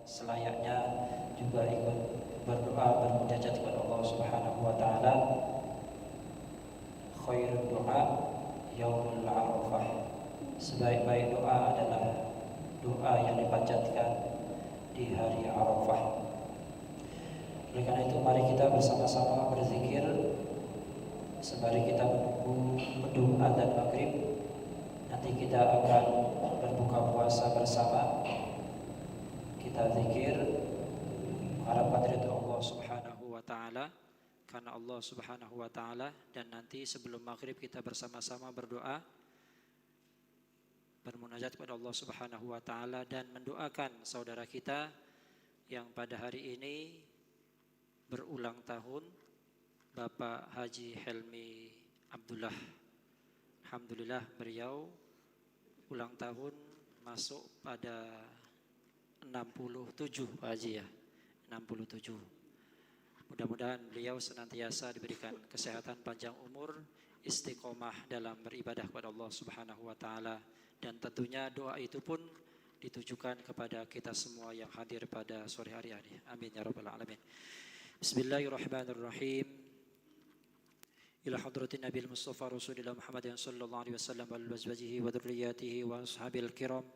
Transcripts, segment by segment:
selayaknya juga ikut berdoa bermunajat kepada Allah Subhanahu wa taala. Khairul doa yaumul arafah. Sebaik-baik doa adalah doa yang dipanjatkan di hari Arafah. Oleh karena itu mari kita bersama-sama berzikir sembari kita menunggu adzan maghrib. Nanti kita akan berbuka puasa bersama. Kita zikir mengharapkan ridha Allah Subhanahu wa taala, karena Allah Subhanahu wa taala, dan nanti sebelum maghrib kita bersama-sama berdoa bermunajat kepada Allah Subhanahu wa taala dan mendoakan saudara kita yang pada hari ini berulang tahun, Bapak Haji Helmi Abdullah. Alhamdulillah beliau ulang tahun masuk pada 67 Pak Haji ya, 67. Mudah-mudahan beliau senantiasa diberikan kesehatan, panjang umur, istiqomah dalam beribadah kepada Allah Subhanahu wa taala, dan tentunya doa itu pun ditujukan kepada kita semua yang hadir pada sore hari ini. Amin ya rabbal alamin. Bismillahirrahmanirrahim. Ila hadratin Nabil Mustafa Rasulullah Muhammad sallallahu alaihi wasallam wa azwajihi wa dzurriyyatihi wa ashabil kiram.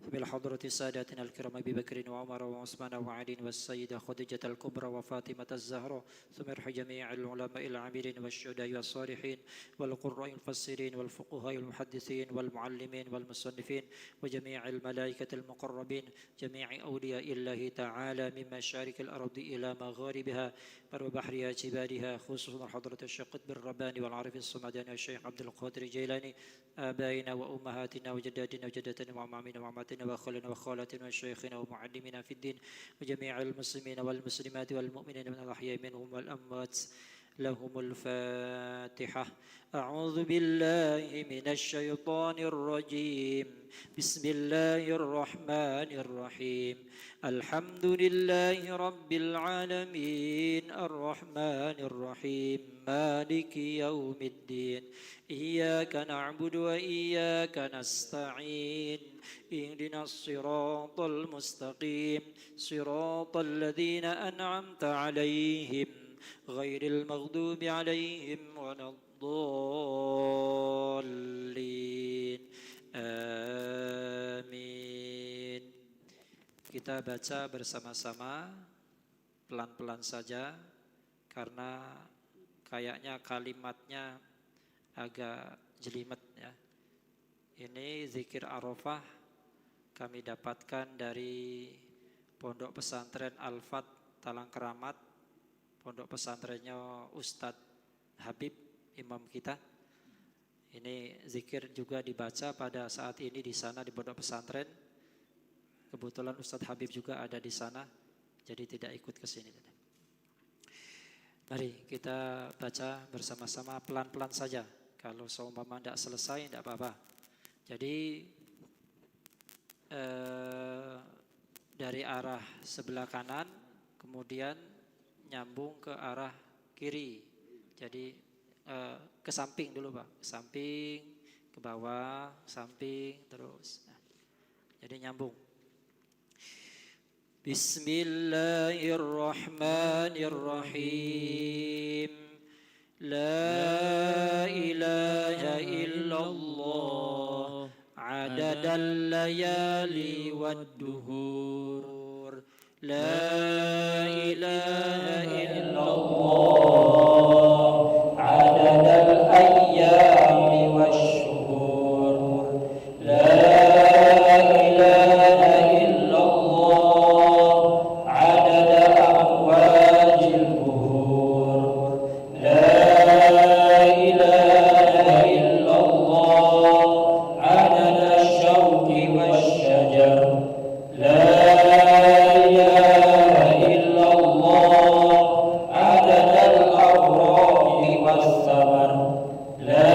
بالحضرة ساداتنا الكرام أبي بكر وعمر وعثمان وعلي والسيدة خديجة الكبرى وفاطمة الزهراء، ثم ارحم جميع العلماء العاملين والشهداء والصالحين والقراء المفسرين والفقهاء المحدثين والمعلمين والمصنفين وجميع الملائكة المقربين، جميع أولياء الله تعالى من مشارق الأرض إلى مغاربها وبحرها جبالها، خصوصا حضرة الشيخ قطب الرباني والعارف الصمداني والشيخ عبد القادر الجيلاني، آبائنا وأمهاتنا وجداتنا وجداتنا وعمامنا وعماتنا وخالنا وخالاتنا وشيخنا ومعلمنا في الدين وجميع المسلمين والمسلمات والمؤمنين من الأحياء منهم والأموات. لهم الفاتحة. أعوذ بالله من الشيطان الرجيم. بسم الله الرحمن الرحيم. الحمد لله رب العالمين الرحمن الرحيم مالك يوم الدين إياك نعبد وإياك نستعين اهدنا الصراط المستقيم صراط الذين أنعمت عليهم غير المغضوب عليهم ولا الضالين آمين. Kita baca bersama-sama pelan-pelan saja karena kayaknya kalimatnya agak jelimet ya. Ini zikir Arafah kami dapatkan dari Pondok Pesantren Al-Fat Talang Keramat, pondok pesantrennya Ustadz Habib, imam kita. Ini zikir juga dibaca pada saat ini di sana di pondok pesantren. Kebetulan Ustadz Habib juga ada di sana, jadi tidak ikut ke sini. Mari kita baca bersama-sama pelan-pelan saja. Kalau seumpama tidak selesai tidak apa-apa. Jadi dari arah sebelah kanan kemudian nyambung ke arah kiri. Jadi ke samping dulu Pak, ke samping, ke bawah, samping terus. Nah, jadi nyambung. Bismillahirrahmanirrahim. La ilaha illallah adadal layali wad-duhur. La ilaha illallah adadal ayyami wash-shuhur. La ilaha illallah adada amwajil buhur. La ilaha illallah adada syauqi wash-shajar. La عدد الأوراق والثمر. لا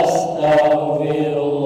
أستغفر الله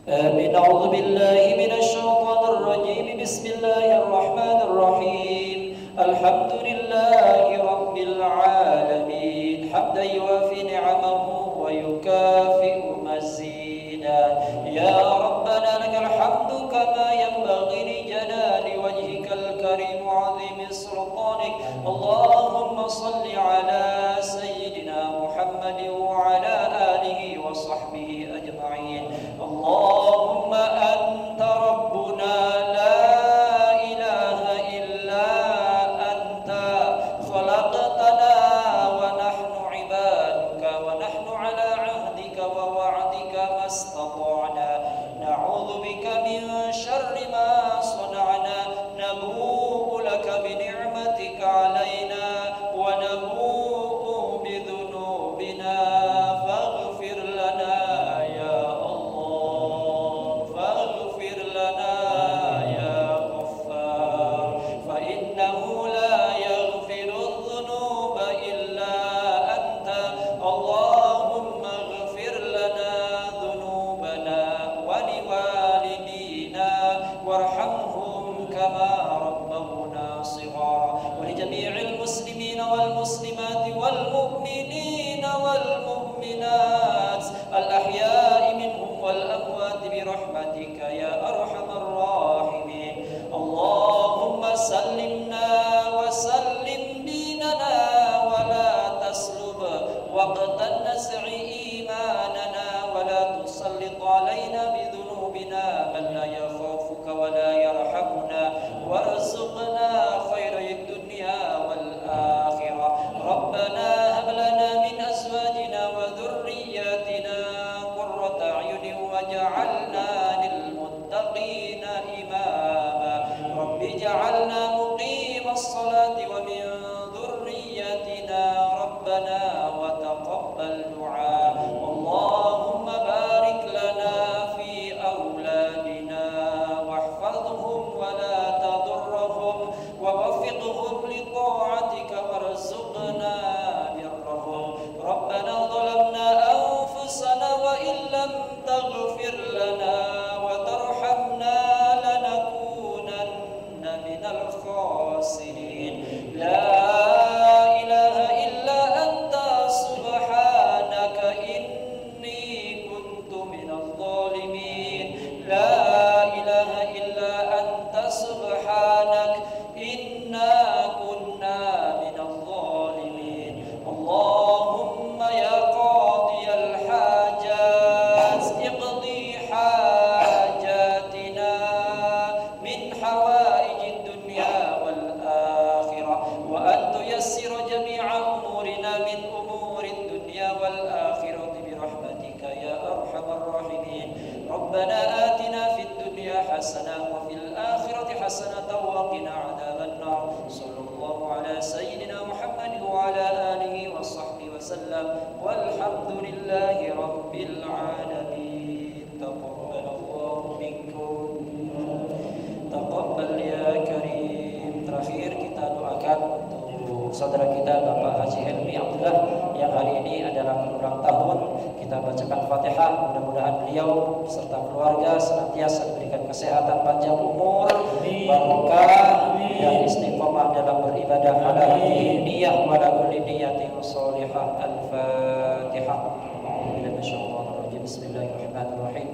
آمين. أعوذ بالله من الشيطان الرجيم. بسم الله الرحمن الرحيم. الحمد لله رب العالمين حمدا يوافي نعمه ويكافئ يكافئ مزيدا يا ربنا لك الحمد كما ينبغي لجلال وجهك الكريم وعظيم سلطانك اللهم صل على سيدنا محمد وعلى آله وصحبه أجمعين اللهم أنت ربنا لا إله إلا أنت خلقتنا ونحن عبادك ونحن على عهدك ووعدك ما استطعنا نعوذ بك من شر ما صنعنا نبوء لك بنعمتك علينا ونبوء بذنوبنا فاغفر لنا يا الله فاغفر لنا يا غفار فإنه لا يغفر الذنوب إلا أنت اللهم اغفر لنا ذنوبنا ولوالدينا وارحمهم كما ربونا صغارا ولجميع المسلمين والمسلمات والمؤمنين والمؤمنات الأحياء منهم والأموات برحمتك يا أرحم الراحمين اللهم سلمنا وسلم ديننا ولا تسلب وقت النزع إيماننا ولا تسلط علينا بذنوبنا من لا يخافك ولا يرحمنا وارزقنا خير الدنيا والآخرة ربنا هب لنا من أزواجنا وذرياتنا قرة أعين واجعلنا للمتقين إماما رب اجعلنا مقيم الصلاة ومن ذريتنا ربنا وتقبل دعاء اللهم بارك لنا في أولادنا واحفظهم ولا تضرهم ووفقهم لطاعتك وارزقنا برهم ربنا ظلمنا أنفسنا وإن لم تغفر لنا وترحمنا لنكونن من الخاسرين لا إله إلا أنت سبحانك إني كنت من الظالمين لا إله إلا أنت سبحانك إنا كنا من الظالمين اللهم يا قاضي الحاجات اقضي حاجاتنا من حوائج الدنيا والآخرة وأن تيسر جميع أمورنا من أمور الدنيا والآخرة برحمتك يا أرحم الراحمين ربنا آتنا في الدنيا حسنة وفي الآخرة حسنة وقنا عذاب النار صلى الله على سيدنا محمد وعلى آله وصحبه وسلم والحمد لله رب العالمين تقبل الله منكم تقبل يا كريم terakhir kita doakan untuk saudara kita Bapak Haji Helmi Abdullah yang hari ini adalah berulang tahun kita bacakan Fatihah mudah-mudahan beliau beserta keluarga senantiasa diberikan kesehatan panjang umur barokah dan istiqomah dalam beribadah ala niyah wa la kulli niyatin shalihah al-Fatihah Bismillahirrahmanirrahim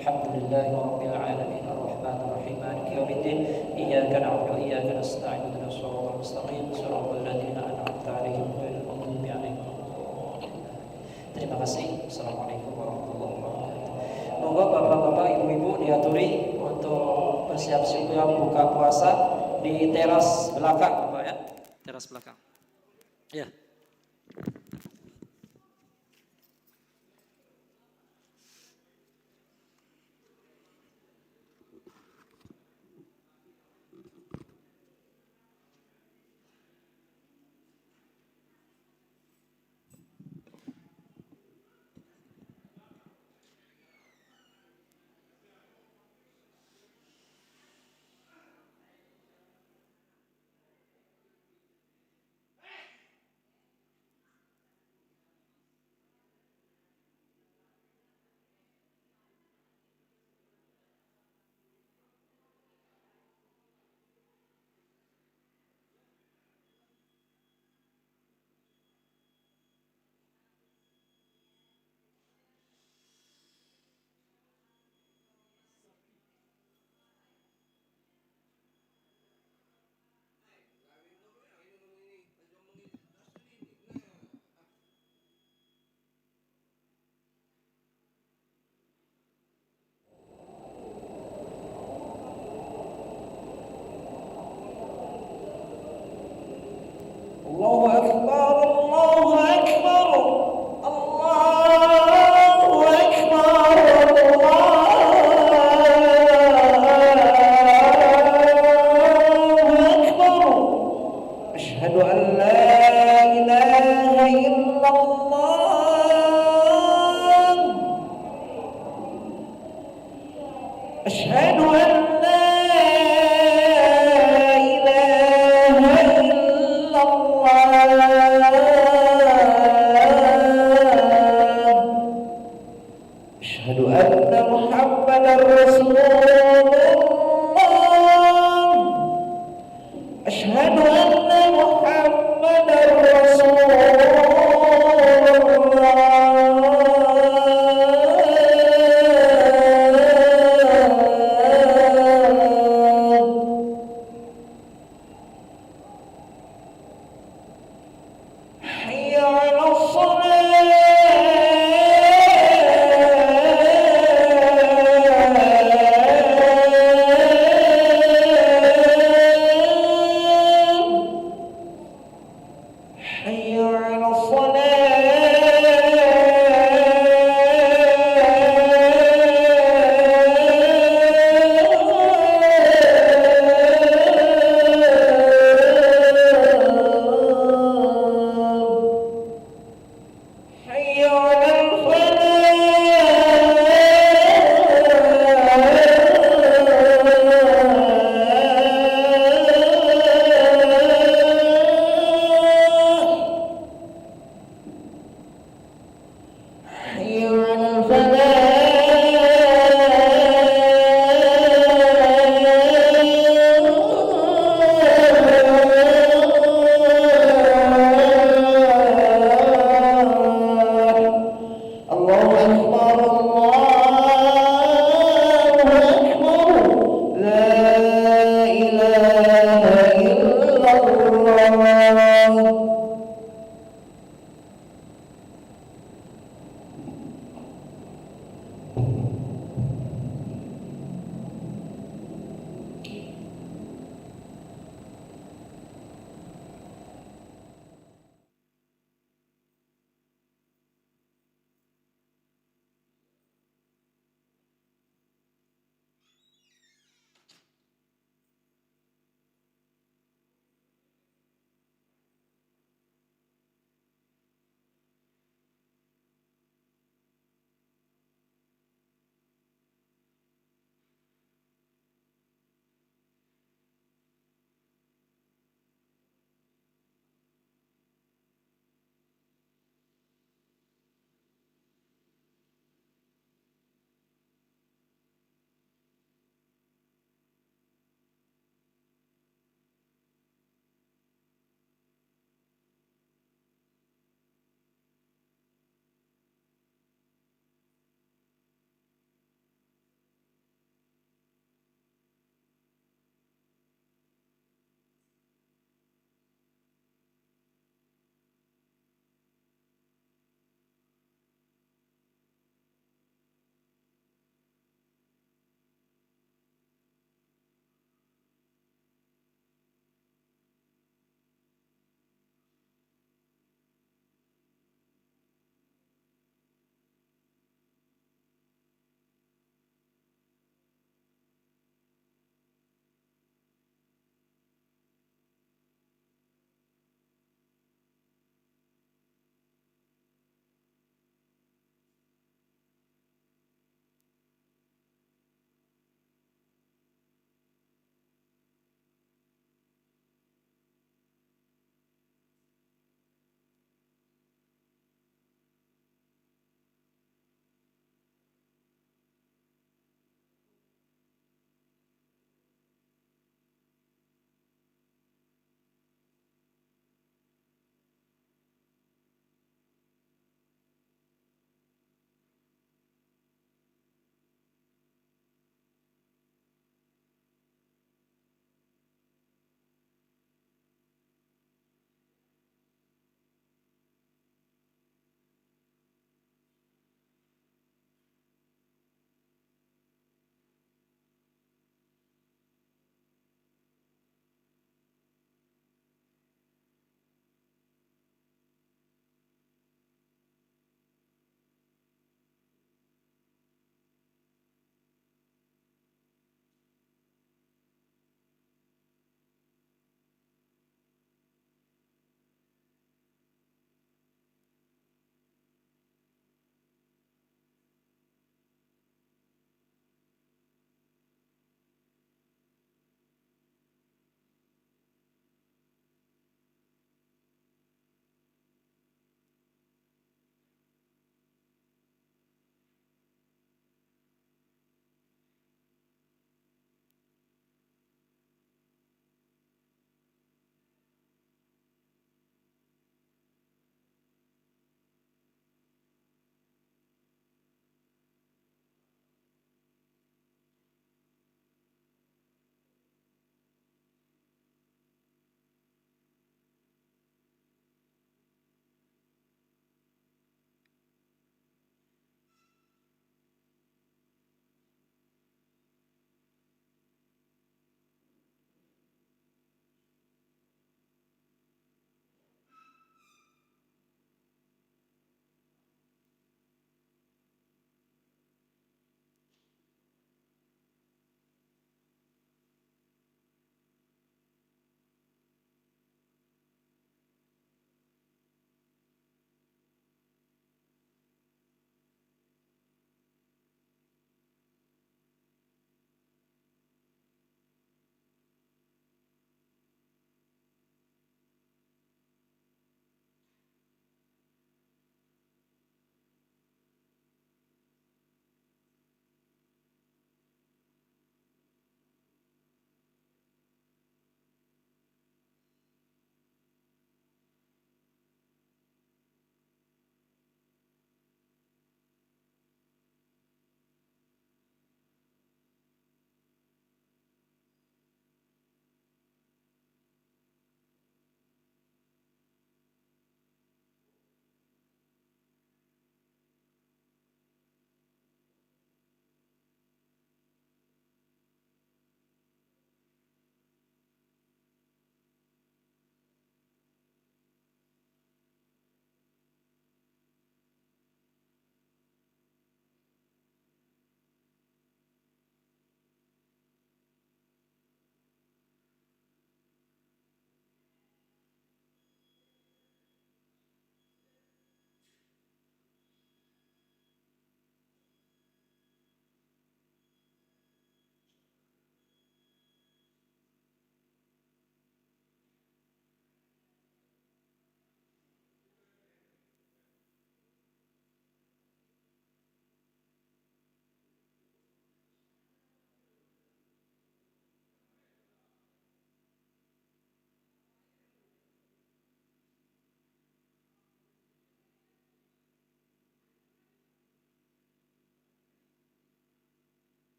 Alhamdulillahi rabbil alamin arrahmanir rahim maliki yaumiddin iyyaka na'budu wa iyyaka nasta'in ihdinas siratal mustaqim siratal ladzina an'amta 'alaihim ghairil maghdubi 'alaihim waladdallin. Terima kasih. Assalamualaikum warahmatullahi wabarakatuh. Monggo bapak-bapak, ibu-ibu diaturi untuk bersiap-siap buka puasa di teras belakang, Bapak ya. Teras belakang. Ya. أشهد أن محمدا رسول الله. أشهد أن محمدا رسول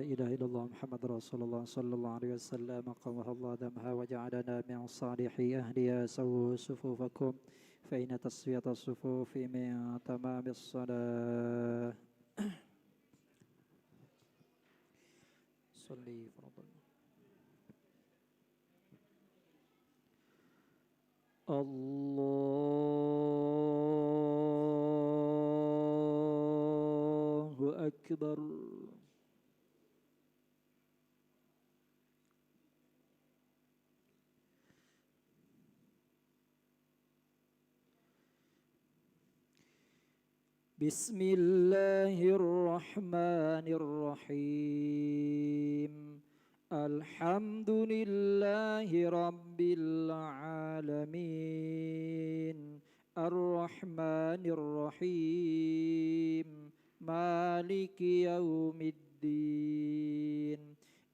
إله إلا الله محمد رسول الله صلى الله عليه وسلم قوها الله دمها وجعلنا من صالح أهلها سووا صفوفكم فإن تسوية الصفوف من تمام الصلاة صلي فرضا الله أكبر بسم الله الرحمن الرحيم الحمد لله رب العالمين الرحمن الرحيم مالك يوم الدين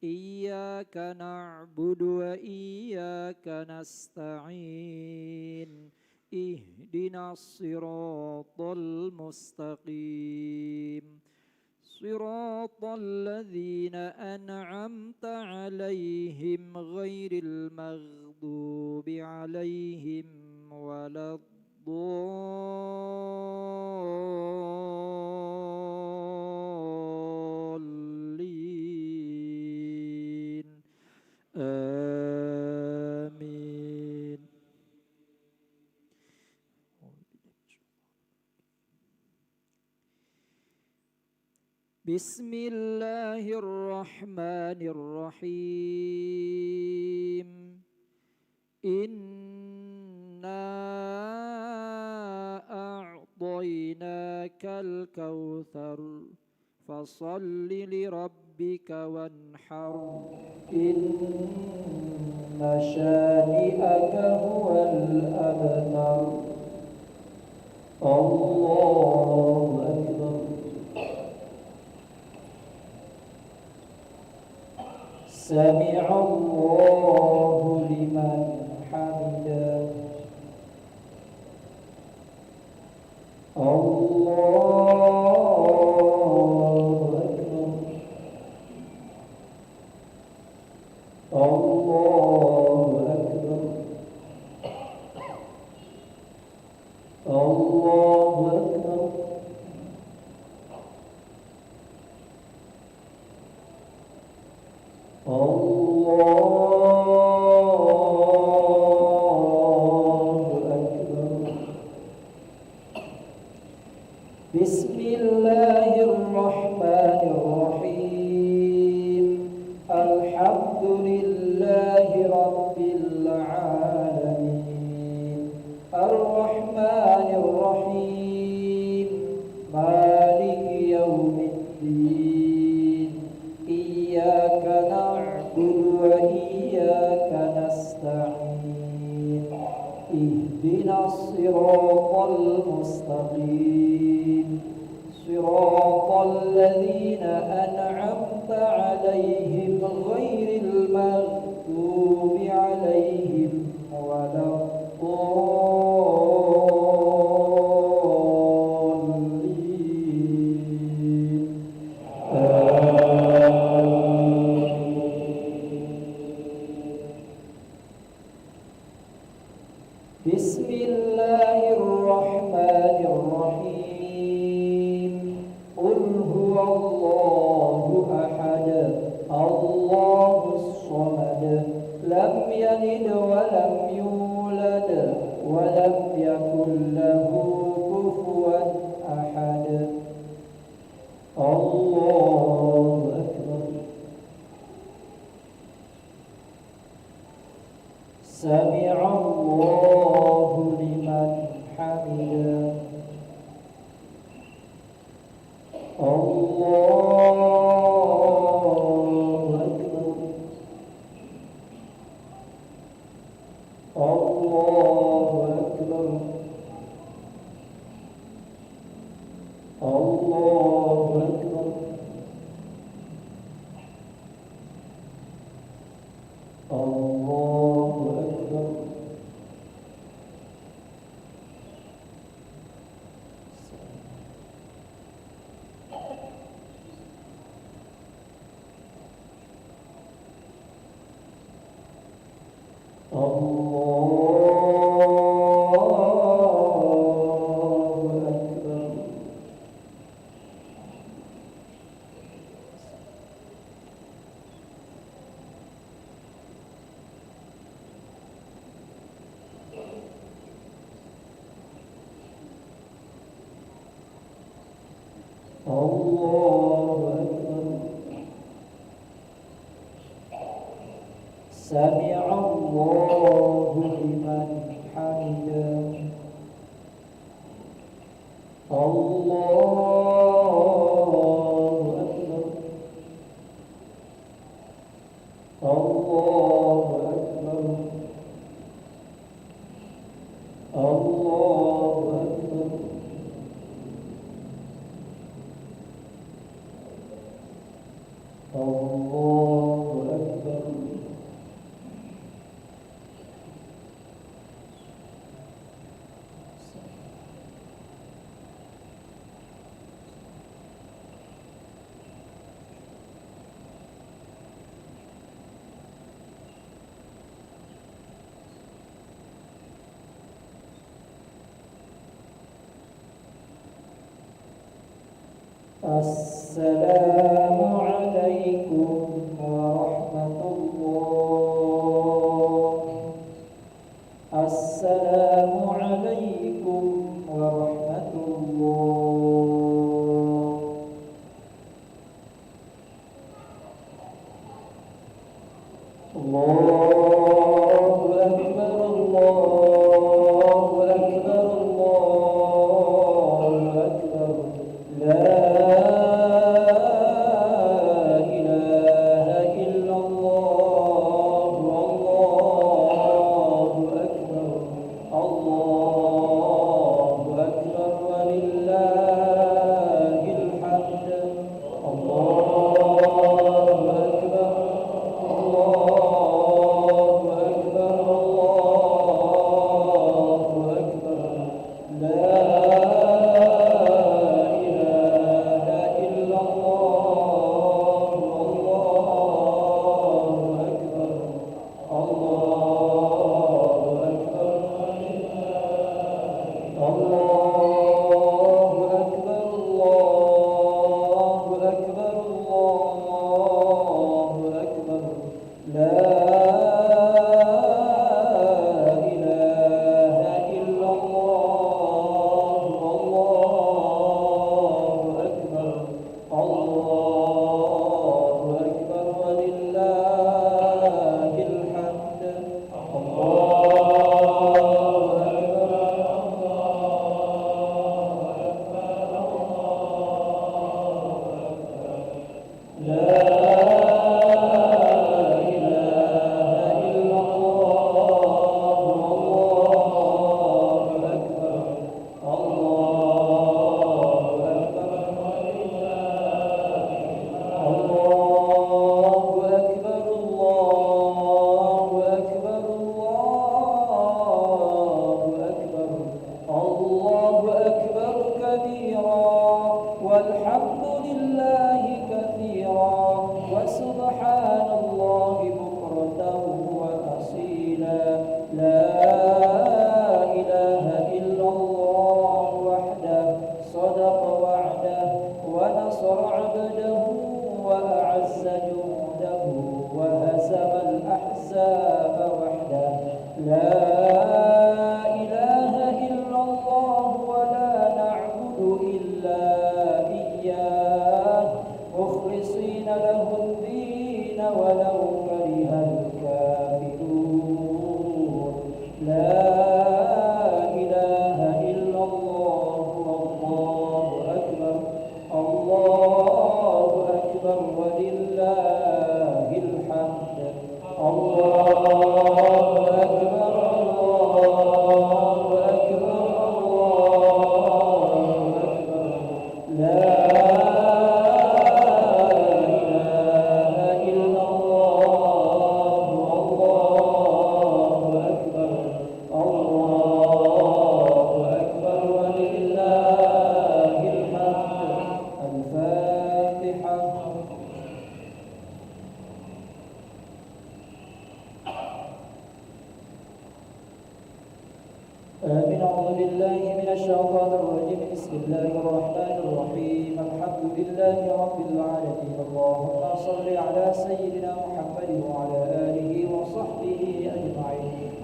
إياك نعبد وإياك نستعين اهدنا الصراط المستقيم صراط الذين أنعمت عليهم غير المغضوب عليهم ولا الضالين آمين بسم الله الرحمن الرحيم إنا أعطيناك الكوثر فصل لربك وانحر إن شانئك هو الأبتر الله أكبر سمع الله لمن حمده الله أكبر الله أكبر الله أكبر بسم الله الرحمن الرحيم الحمد لله رب العالمين الرحمن الرحيم مالك يوم الدين إياك نعبد وإياك نستعين اهدنا الصراط المستقيم صراط الذين أنعمت عليهم غير المغضوب عليهم ولا الضالين بسم الله الرحمن الرحيم قل هو الله أحد الله الصمد لم يلد ولم يولد ولم يكن له كفوا أحد الله أكبر سمع الله لمن حمده الله أكبر الله أكبر الله أكبر الله أكبر الله أكبر سمع الله لمن حمده الله أكبر الله أكبر الله أكبر الله أكبر السلام عليكم ورحمة الله السلام عليكم ورحمة الله الله أكبر الله أكبر الله أكبر لا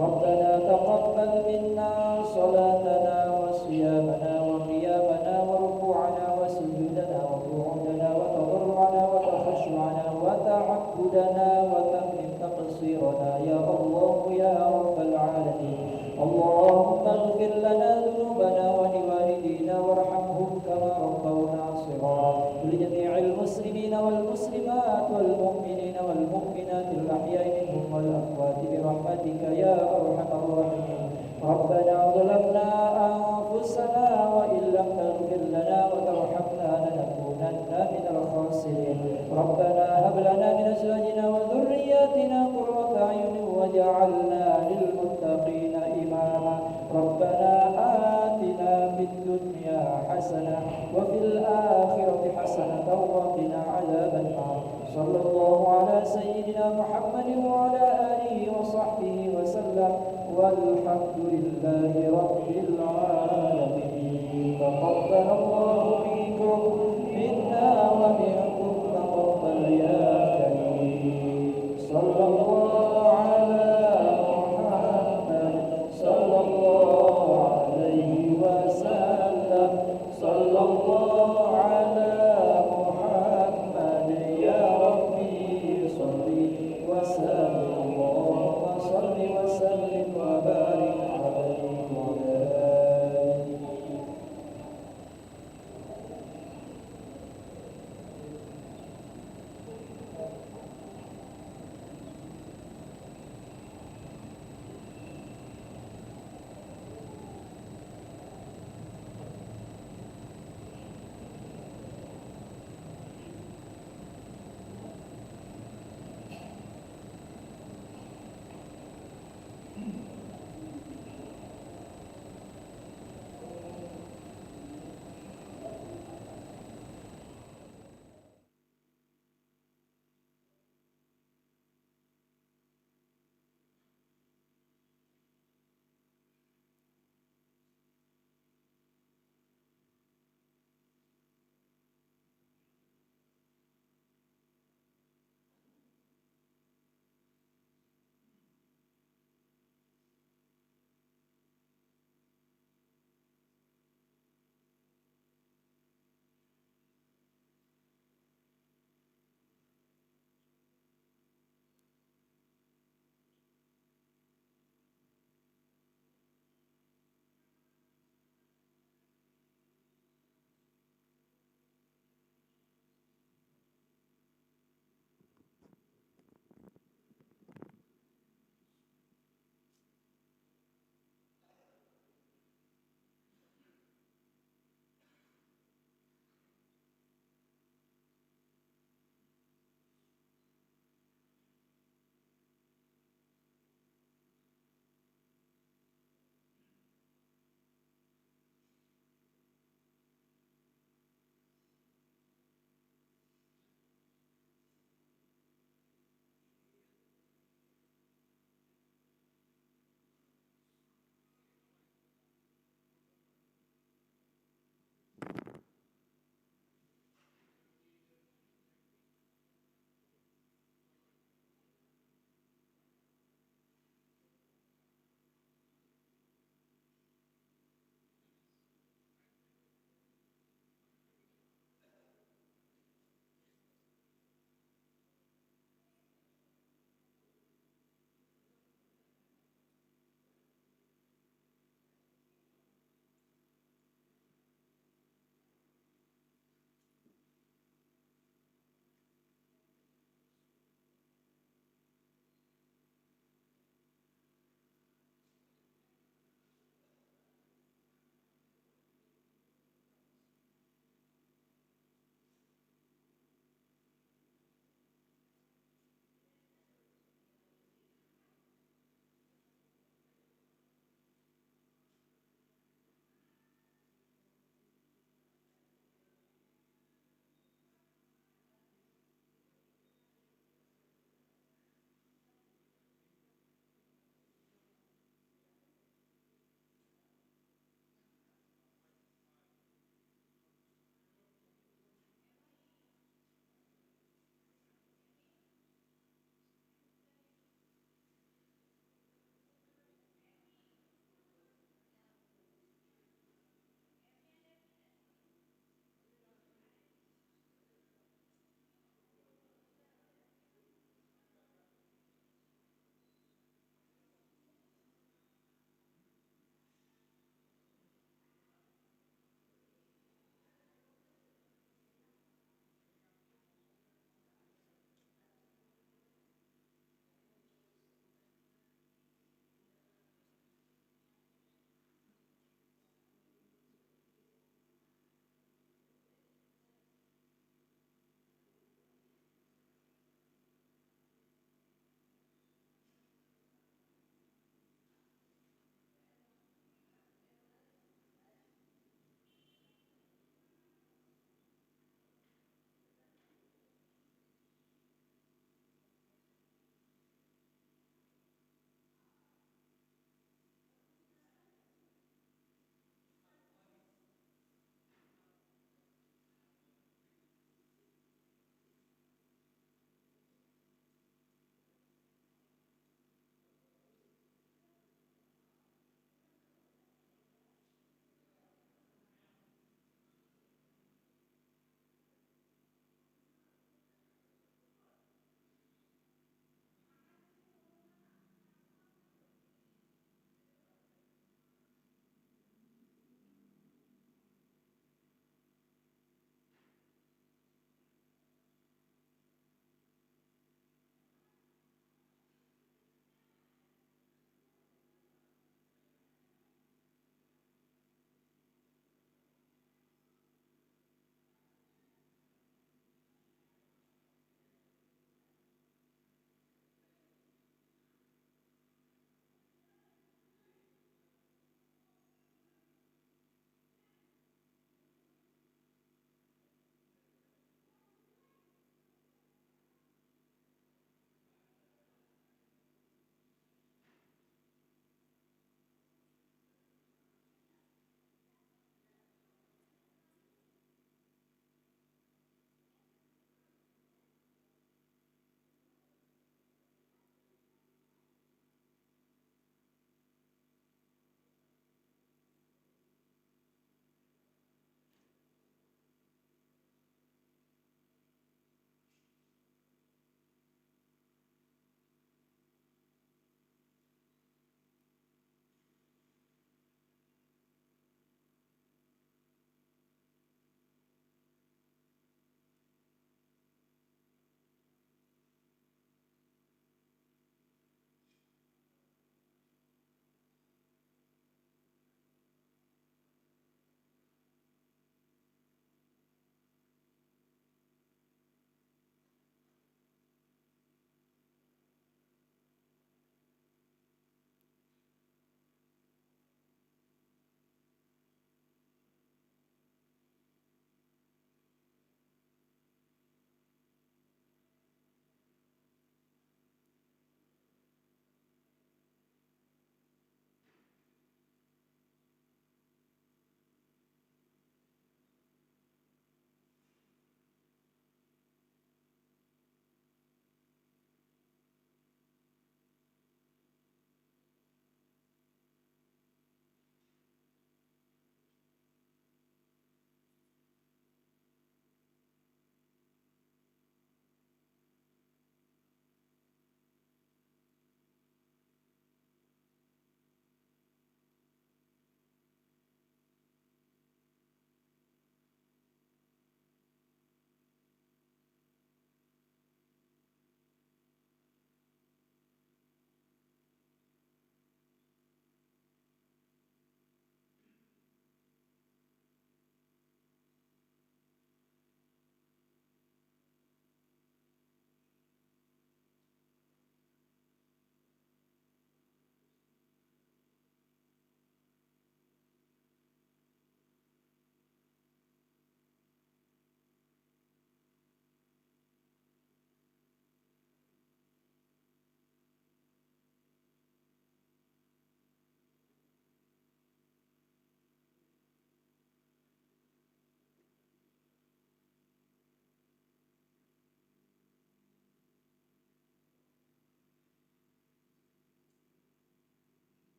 ربنا تقبل منا صلاتنا وصيامنا وقيامنا وركوعنا وسجودنا وطوعنا لله رب العالمين. تقبل الله منكم منا ومنكم تقبل يا كريم. صلى الله على محمد صلى الله عليه وسلم. صلى الله على محمد يا ربي صل وسلم وبارك عليه وعلى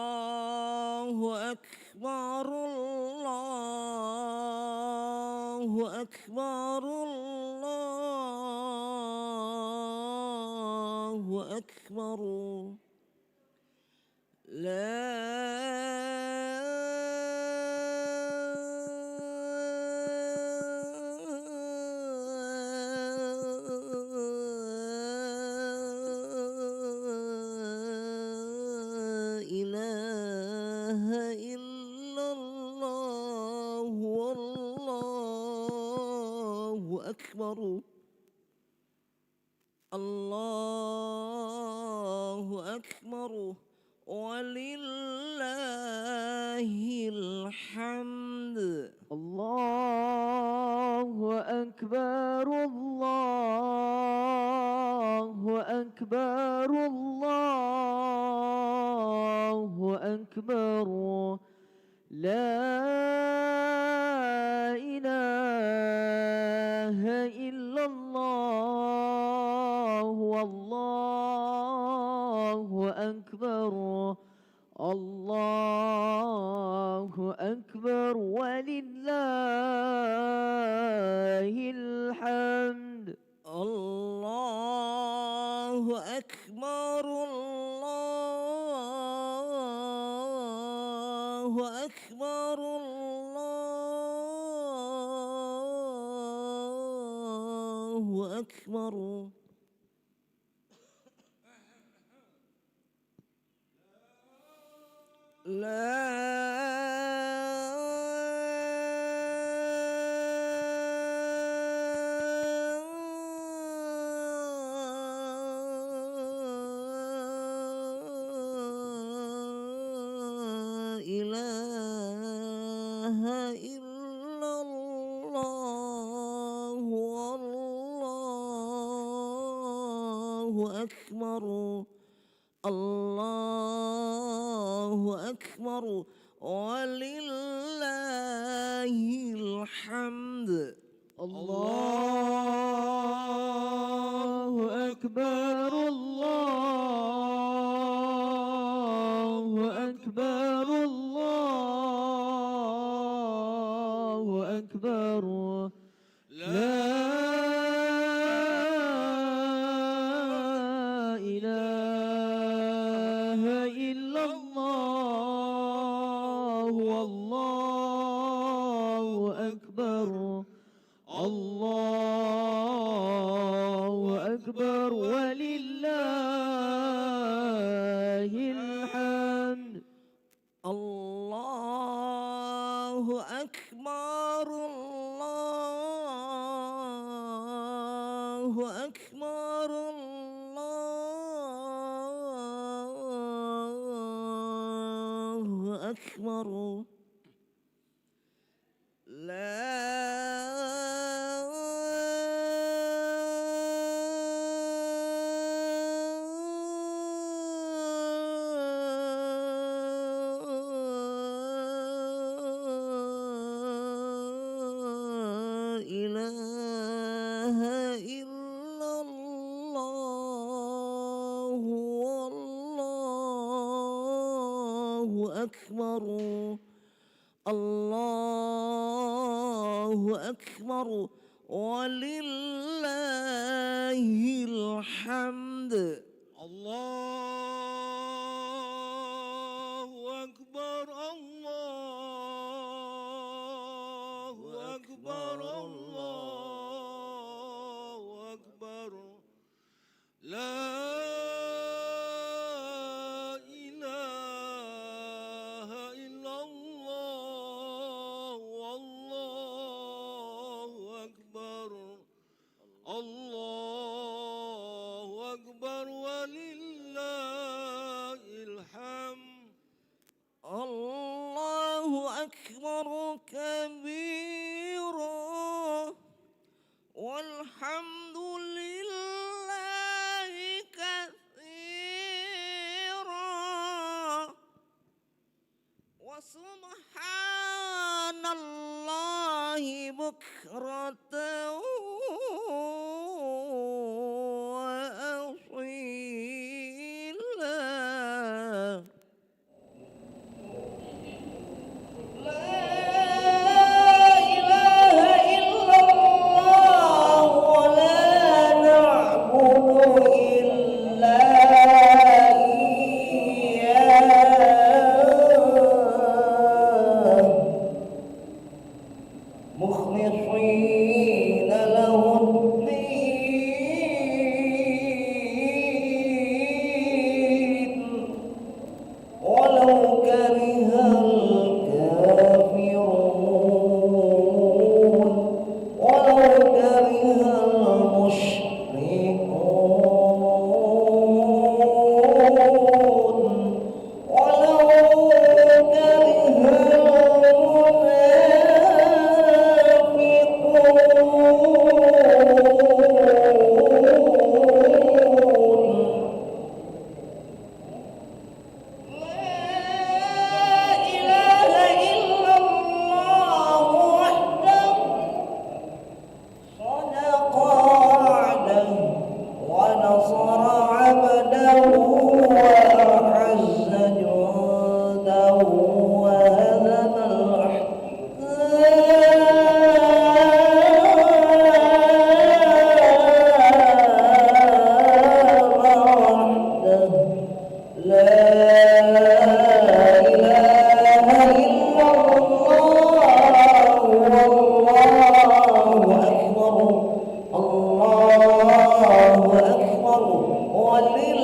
الله أكبر الله أكبر الله أكبر لا إله إلا الله والله أكبر الله أكبر ولله الحمد الله أكبر الله أكبر الله أكبر لا إله إلا الله والله أكبر الله أكبر ولله الحمد الله أكبر الله أكبر الله أكبر لا إله إلا الله والله أكبر الله أكبر ولله الحمد الله أكبر الله أكبر الله أكبر لا إله إلا الله والله أكبر الله أكبر ولله الحمد الله أكبر الله أكبر الله أكبر لا إله إلا الله والله أكبر الله أكبر ولله الحمد الله أكبر الله أكبر الله أكبر لا إله إلا الله والله أكبر الله أكبر ولله الحمد الله أكبر كبيرا والحمد لله كثيرا وسبحان الله بكرة وأصيلا لا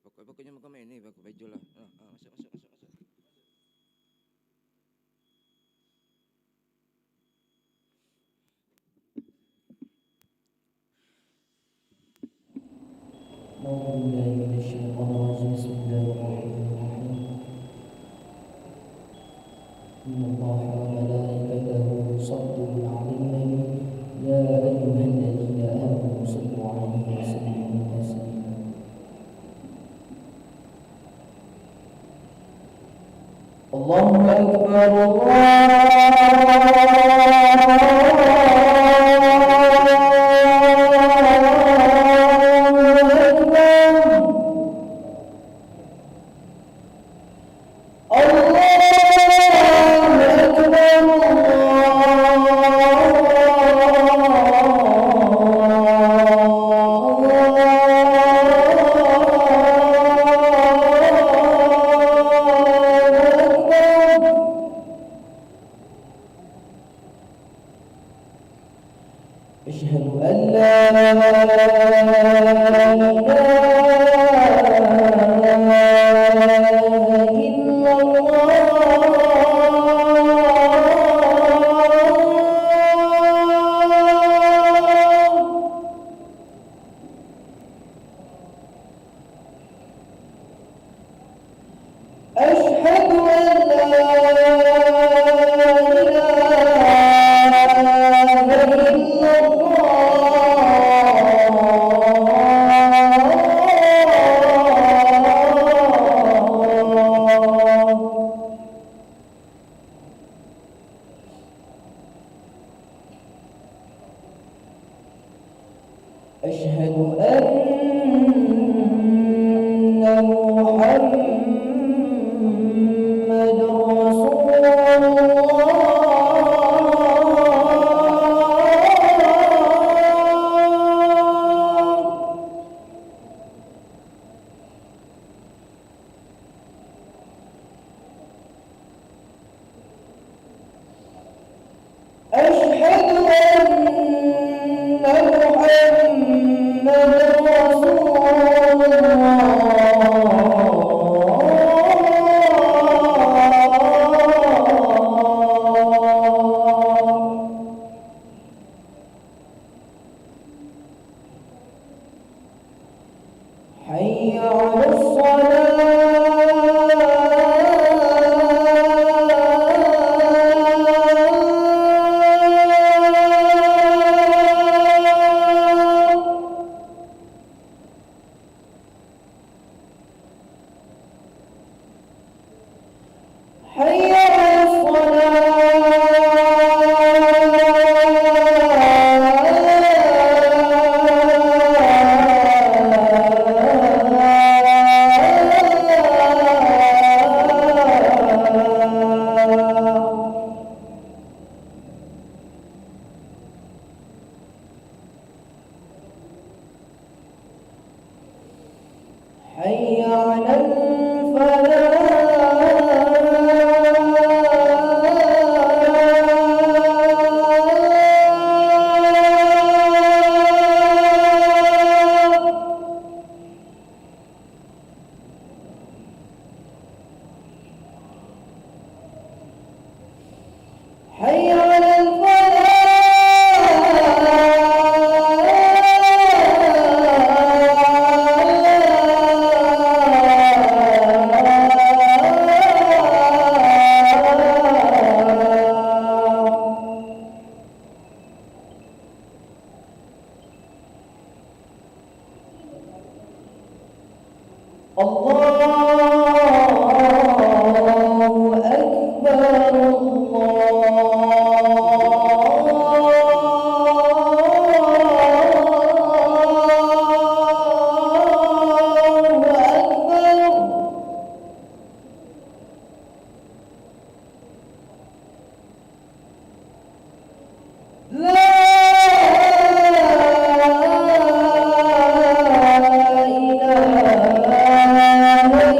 Pokoknya mau kemana ini, pakai baju lah. Masuk. أعوذ بالله من الشيطان الرجيم بسم الله الرحمن الرحيم إن الله وملائكته يصلون على النبي يا أيها الذين آمنوا صلوا عليه وسلموا تسليما الله أكبر أشهد أن لا إله إلا الله أشهد أن لا أشهد أن محمد رسول الله أشهد أن محمد رسول الله حي على الصلاة حي على الصلاة حي على الفلاح حي على الفلاح الله أكبر الله أكبر لا إله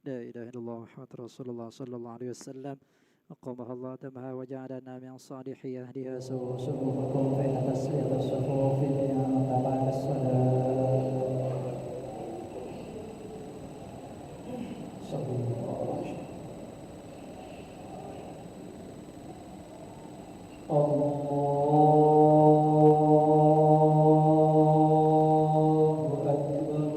لا إله إلا الله محمد رسول الله صلى الله عليه وسلم أقامها الله دمها وجعلنا من صالح أهلها سووا صفوفكم فإن تسوية الصفوف من تمام الصلاة صلى الله عليه وسلم الله أكبر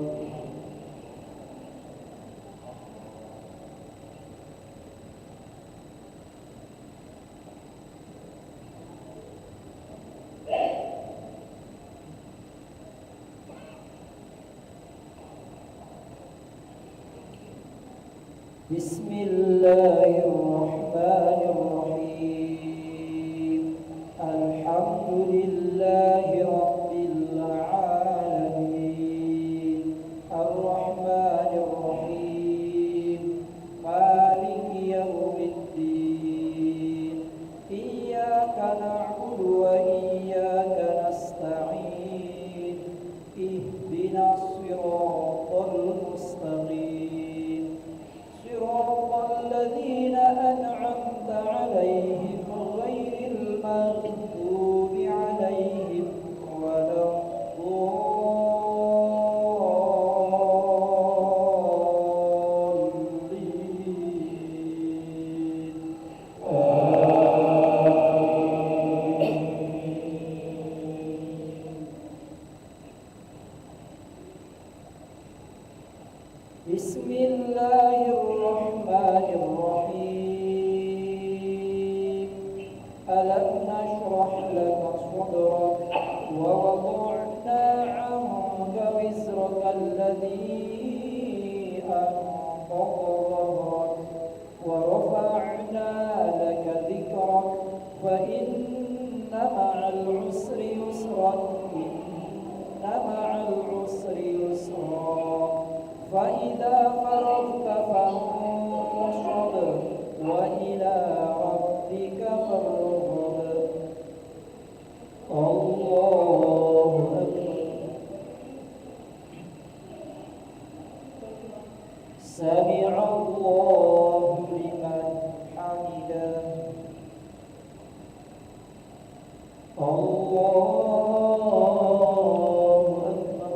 بسم الله الرحمن الرحيم الحمد لله رب العالمين الرحمن الرحيم مالك يوم الدين إياك نعبد وإياك نستعين اهدنا الصراط المستقيم صراط الذين أنعمت عليهم غير المغضوب عليهم ولا الضالين بسم الله الرحمن الرحيم ألم نشرح لك صدرك ووضعنا عنك وزرك الذي أنقض ظهرك ورفعنا لك ذكرك فإن مع العسر يسرا إن مع العسر يسرا فإذا فرغت فانصب وإلى ربك فارغب الله أكبر سمع الله لمن حمده الله أكبر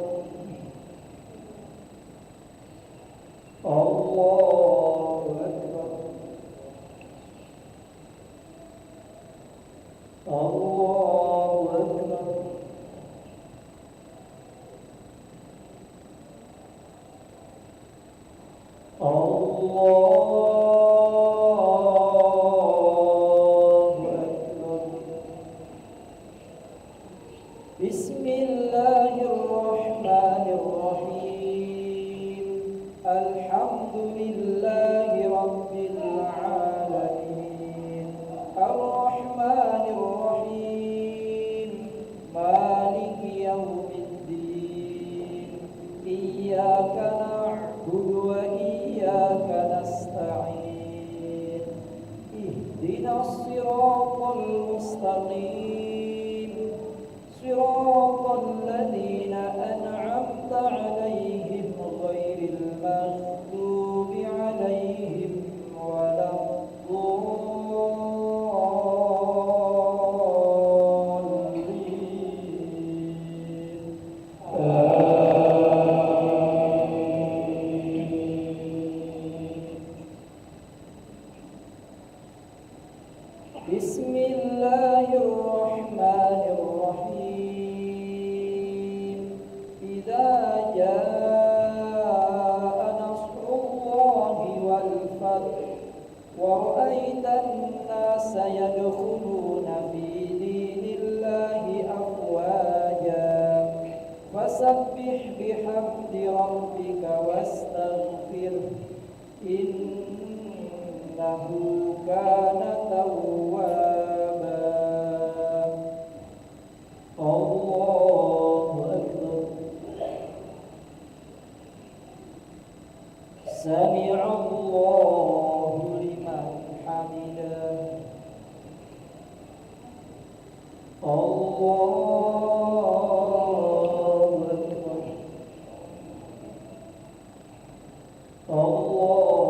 الله أكبر الله أكبر الله أكبر بسم الله الرحمن الرحيم الحمد لله رب العالمين الرحمن الرحيم مالك يوم الدين إياك نعبد وإياك نستعين اهدنا الصراط المستقيم صراط الذين أنعمت عليهم غير المغضوب عليهم ولا الضالين بسم الله الرحمن الرحيم إذا جاء نصر الله والفتح ورأيت الناس يدخلون في دين الله أفواجا فسبح بحمد ربك واستغفره إنه كان توابا الله أكبر سمع الله لمن حمده الله أكبر الله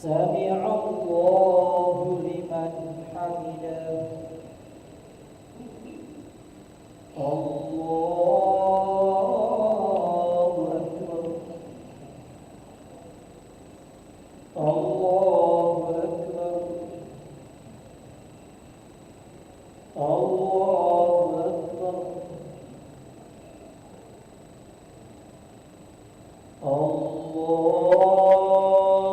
سمع الله لمن حمده الله أكبر الله أكبر الله أكبر الله أكبر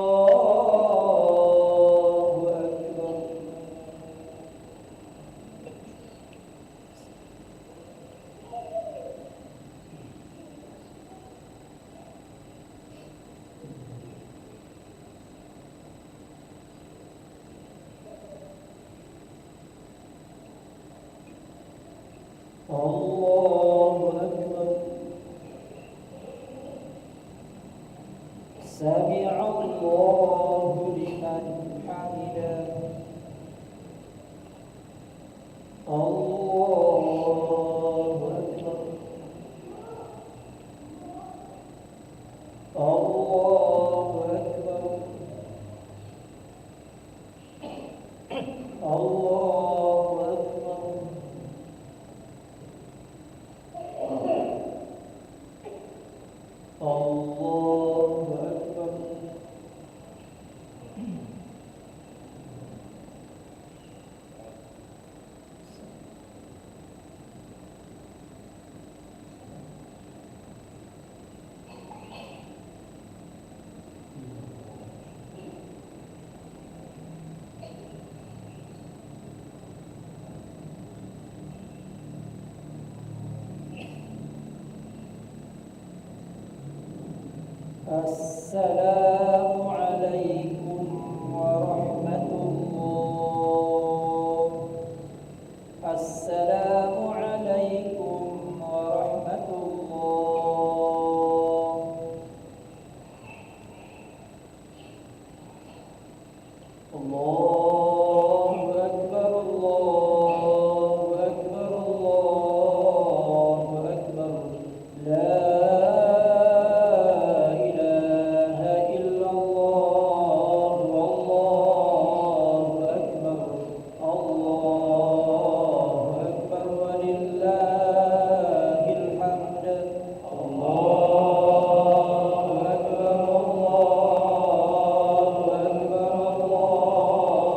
الله أكبر سمع الله لمن حمده الله أكبر الله أكبر الله أكبر الله أكبر السلام عليكم ورحمة الله السلام عليكم ورحمة الله الله أكبر الله أكبر الله أكبر لا الله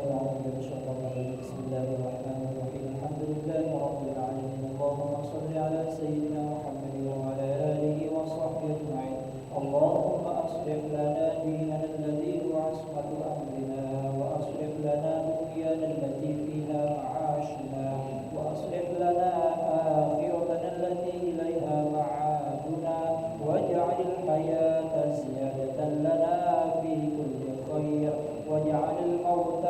بالله من الشيطان الرجيم بسم الله الرحمن الرحيم الحمد لله رب العالمين اللهم صل على سيدنا محمد وعلى آله وصحبه أجمعين اللهم أصلح لنا ديننا الذي هو عصمة أمرنا وأصلح لنا دنيانا التي فيها معاشنا وأصلح لنا آخرتنا التي إليها معادنا واجعل الحياة زيادة لنا في كل خير واجعل الموت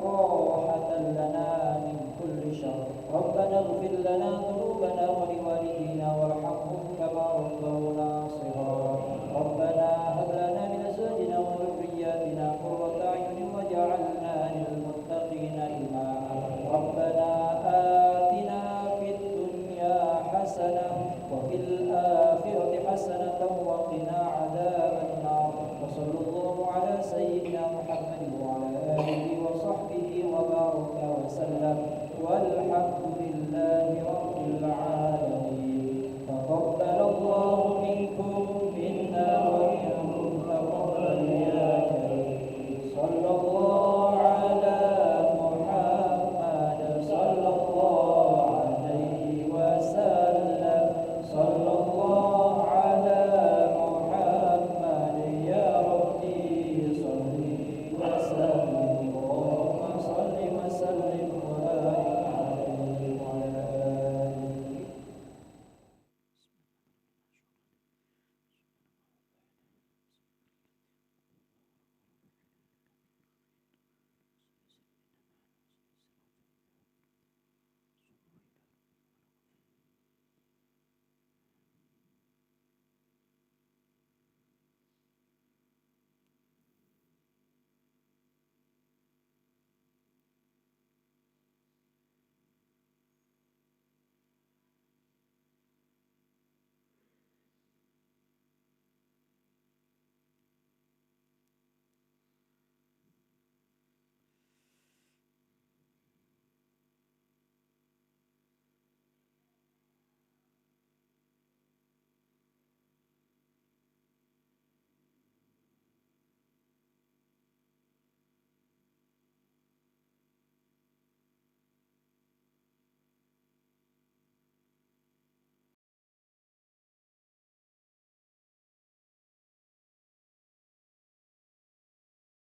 راحة لنا من كل شر ربنا اغفر لنا ذنوبنا ولوالدينا وارحمهم كما ربونا صغارا ربنا هب لنا من أزواجنا وذرياتنا قرة أعين واجعلنا للمتقين إماما ربنا آتنا في الدنيا حسنة وفي الآخرة حسنة وقنا عذاب النار وصلى الله على سيدنا محمد وعلى آله وصحبه وبارك وسلم والحمد لله رب العالمين تقبل الله منكم